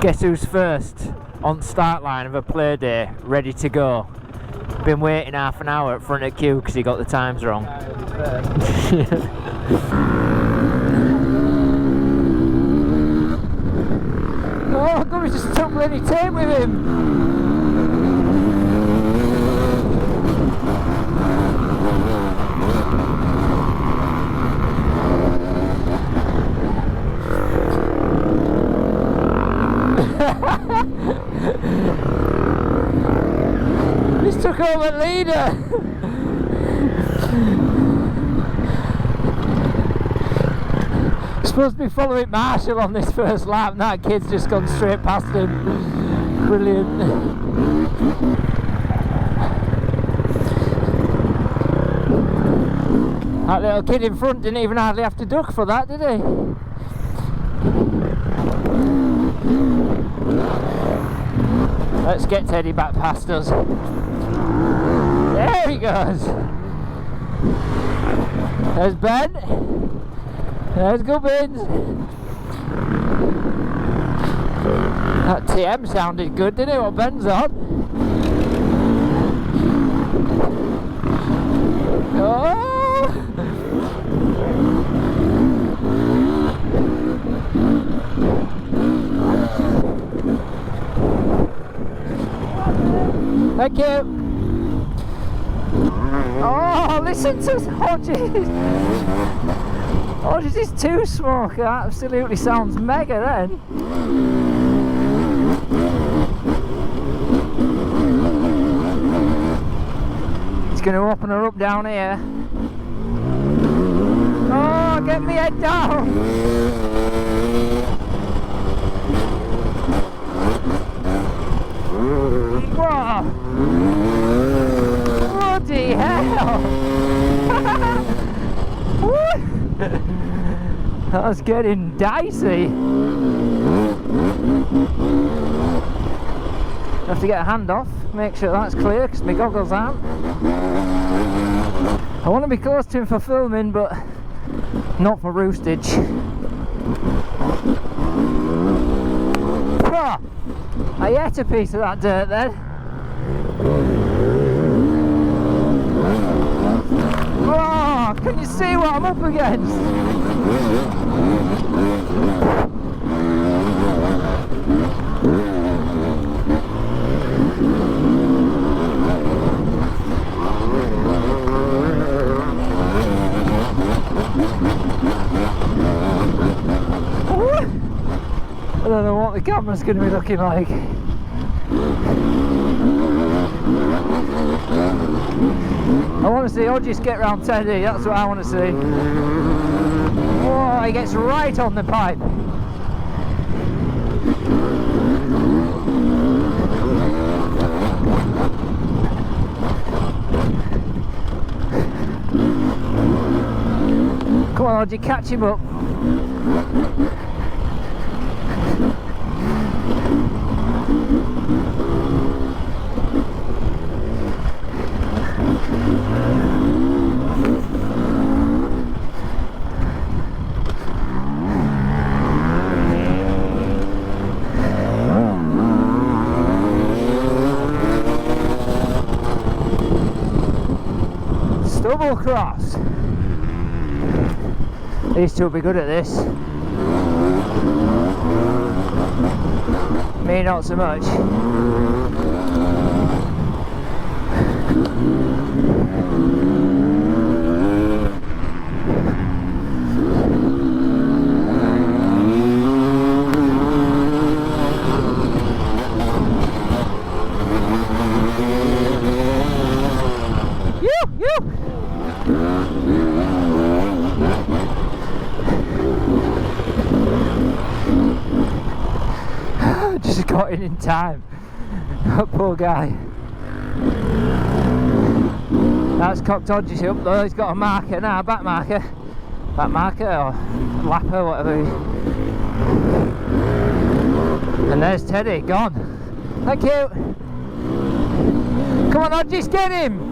Guess who's first on the start line of a play day, ready to go? Been waiting half an hour at front of queue because he got the times wrong. Oh, Gubbins just took bloody tape with him. This took over leader. Supposed to be following Marshall on this first lap, and that kid's just gone straight past him. Brilliant. That little kid in front didn't even hardly have to duck for that, did he? Let's get Teddy back past us. There he goes. There's Ben. There's Gubbins. That TM sounded good, didn't it? What Ben's on? Oh! Thank you. Oh, listen to Hodges. Hodges is too smoke. That absolutely sounds mega then. He's going to open her up down here. Oh, get me head down. Whoa. Bloody hell! That was getting dicey. Have to get a hand off, make sure that's clear because my goggles aren't. I want to be close to him for filming, but not for roostage. Oh, I ate a piece of that dirt then. Oh, can you see what I'm up against? I don't know what the camera's going to be looking like. I want to see Hodges get round Teddy, that's what I want to see. Oh, he gets right on the pipe. Come on, Hodges, catch him up. Double cross. These two will be good at this. Me not so much. Just got in time. That poor guy. That's cocked Hodges up though. He's got a marker now, back marker or lapper, whatever. And there's Teddy gone. Thank you. Come on, Hodges, get him.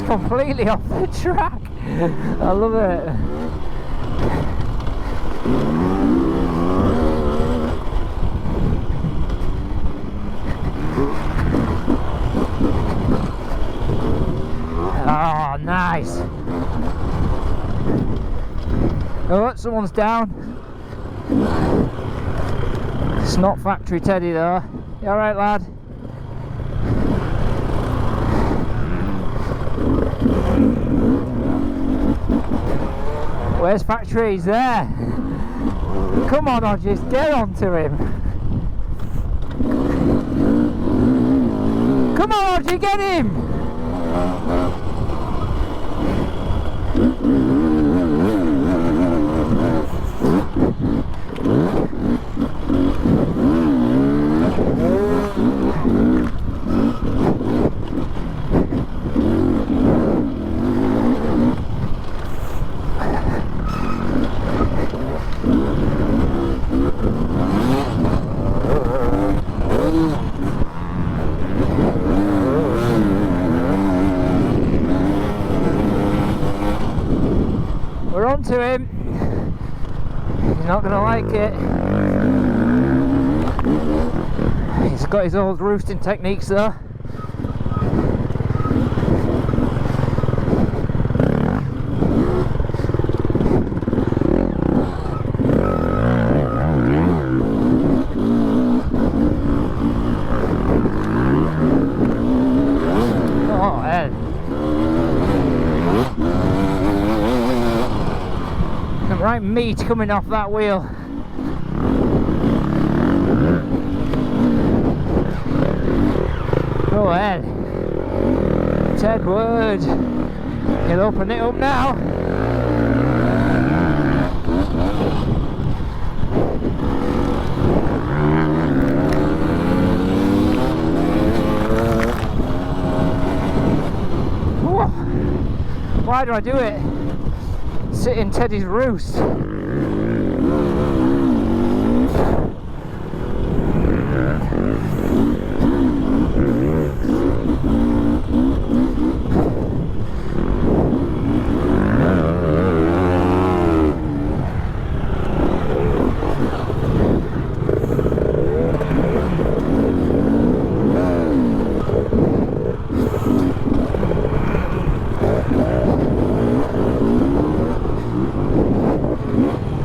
just completely off the track. I love it. Oh, nice. Oh, someone's down. It's not Factory Teddy though. You alright, lad? Where's Factory? He's there. Come on, Hodges, get onto him. Come on, Hodges, get him. We're on to him. He's not going to like it. He's got his old roosting techniques though. Oh, Ed. Right meat coming off that wheel. Go ahead, Tedward. He'll open it up now. Whoa. Why do I do it? Sit in Teddy's roost.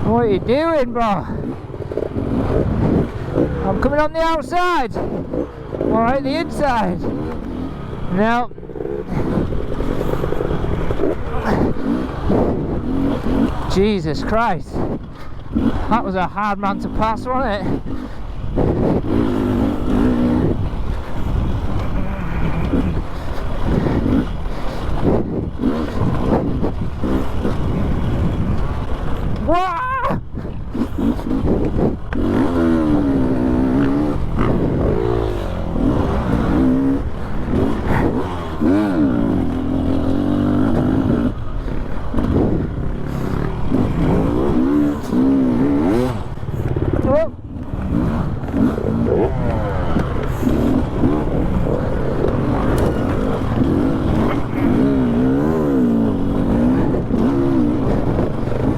What are you doing, bro? I'm coming on the outside. Alright, the inside. Now. Jesus Christ. That was a hard man to pass, wasn't it? Whoa!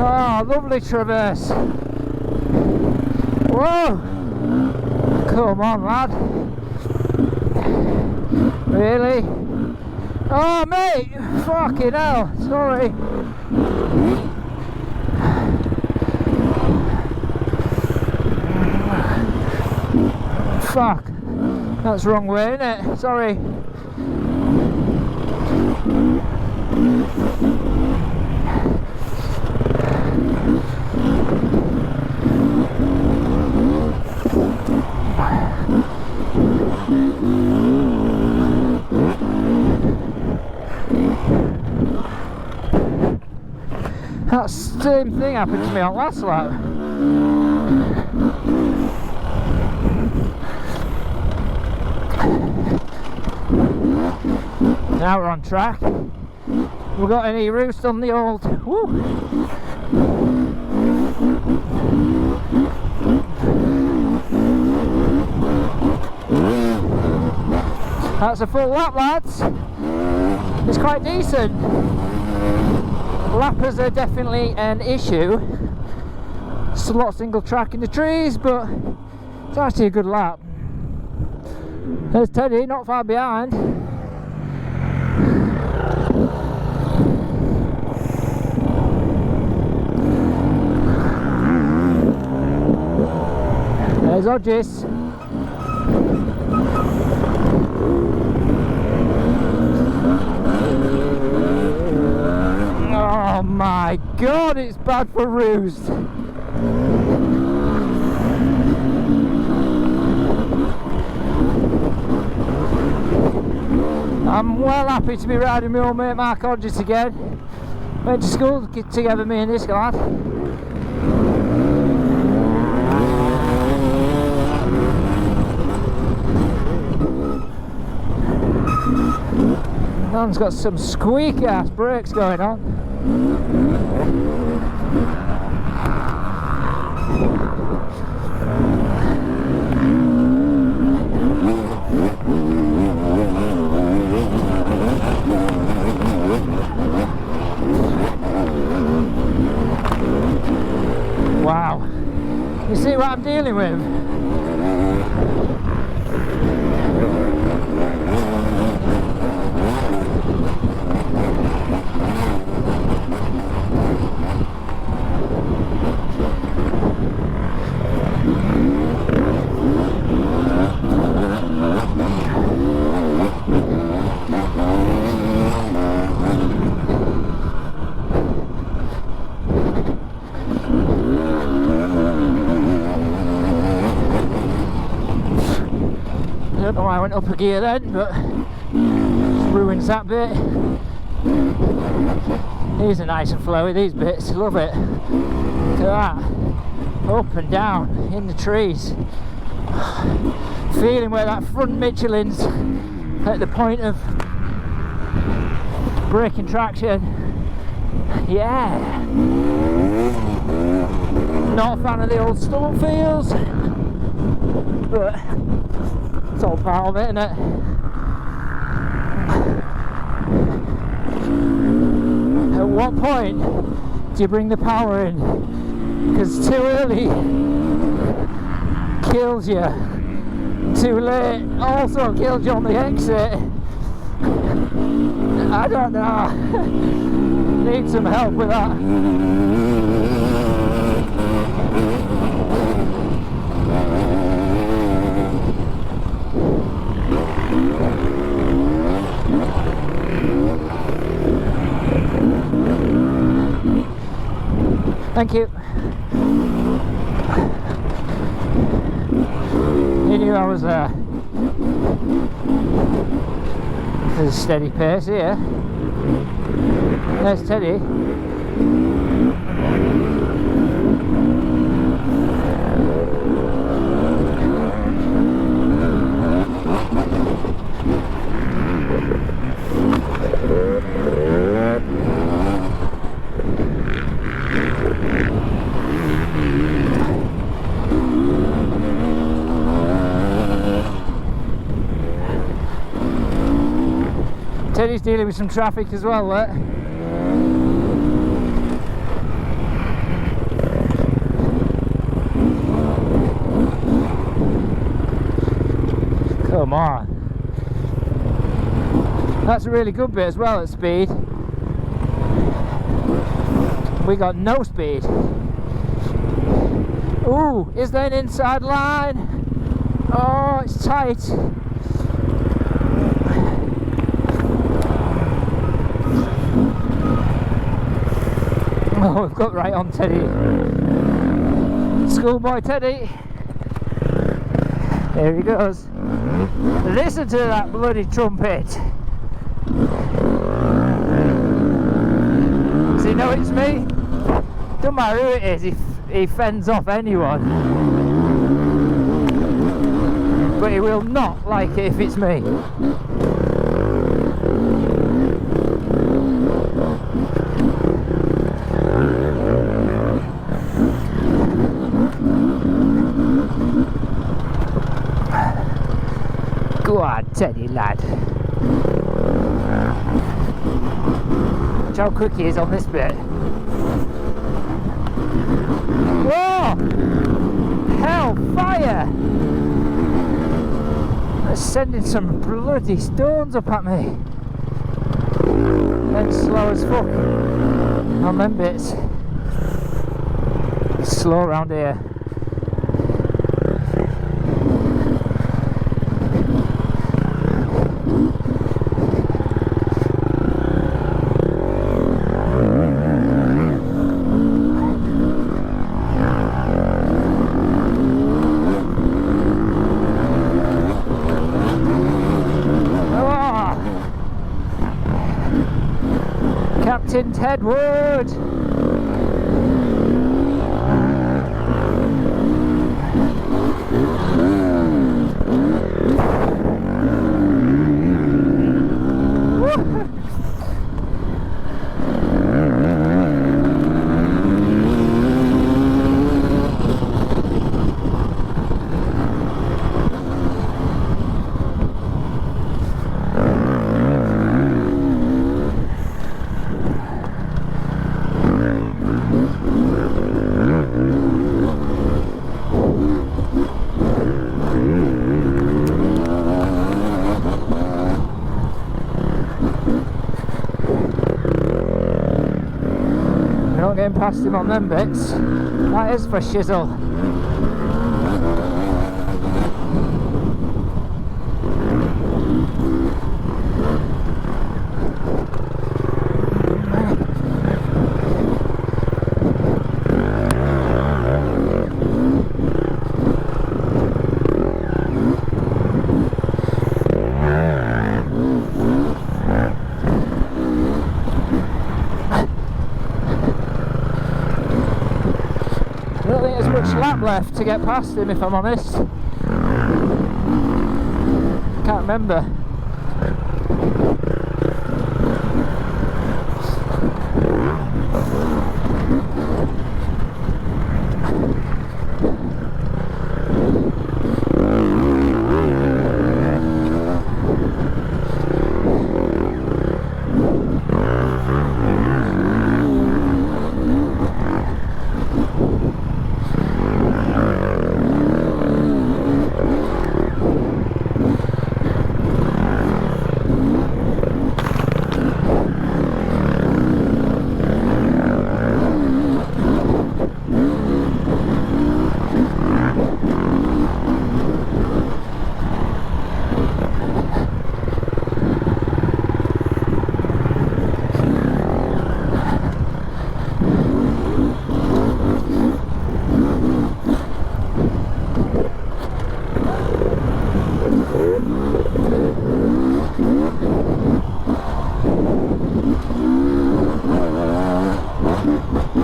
Oh, lovely traverse. Whoa! Come on, lad. Really? Oh, mate! Fucking hell, sorry. Fuck. That's the wrong way, isn't it? Sorry. That same thing happened to me on last lap. Now we're on track. We got any roost on the old. Woo. That's a full lap, lads. it's quite decent. Lappers are definitely an issue. It's a lot of single track in the trees, but it's actually a good lap. There's Teddy, not far behind. There's Hodges. Oh my god, it's bad for Roost. I'm well happy to be riding my old mate Mark Hodges again. Went to school together, me and this lad. Man's got some squeaky ass brakes going on. Wow, you see what I'm dealing with? I don't know why I went up a gear then, but just ruins that bit. These are nice and flowy, these bits, love it. Look at that, up and down in the trees. Feeling where that front Michelin's at the point of braking traction. Yeah. Not a fan of the old stump feels, but it's all part of it, isn't it? At what point do you bring the power in? Because too early kills you, too late also kills you on the exit. I don't know. Need some help with that. Thank you. You knew I was there. There's a steady pace here. There's Teddy. Teddy's dealing with some traffic as well there. Come on. That's a really good bit as well at speed. We got no speed. Ooh, is there an inside line? Oh, it's tight. Oh, we've got right on Teddy. Schoolboy Teddy. There he goes. Listen to that bloody trumpet. Does he know it's me? Don't matter who it is, he fends off anyone. But he will not like it if it's me. Go on, Teddy lad. Watch how quick he is on this bit. Whoa! Hell, fire! That's sending some bloody stones up at me. Then slow as fuck on them bits. It's slow around here. Captain Ted Wood! Getting past him on them bits. That is for shizzle. Lap left to get past him, if I'm honest. Can't remember.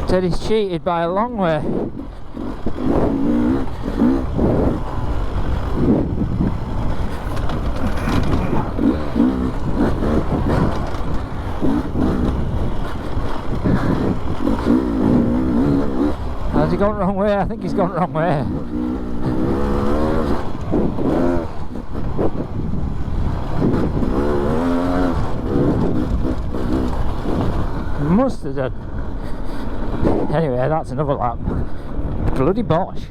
Said he's cheated by a long way. Has he gone the wrong way? I think he's gone the wrong way. Must have done. Anyway, that's another lap. Bloody Bosch.